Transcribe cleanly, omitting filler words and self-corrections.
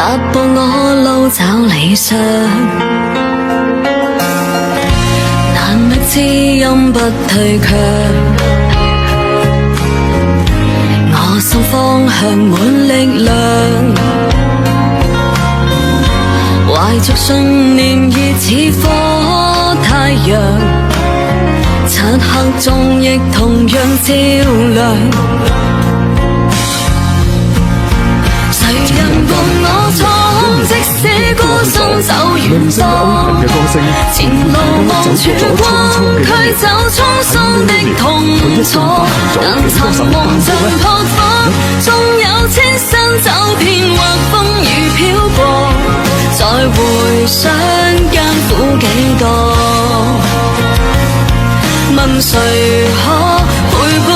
踏步我路找理想，難覓知音不退卻，我心方向滿力量，懷着信念熱似火太陽，漆黑中亦同樣照亮。誰人共我闖？即使孤身走遠方，前路望曙光，驅走滄桑的痛楚。但尋夢像撲火，縱有千山走遍或風雨飄過，再回想艱苦幾多，問誰可陪伴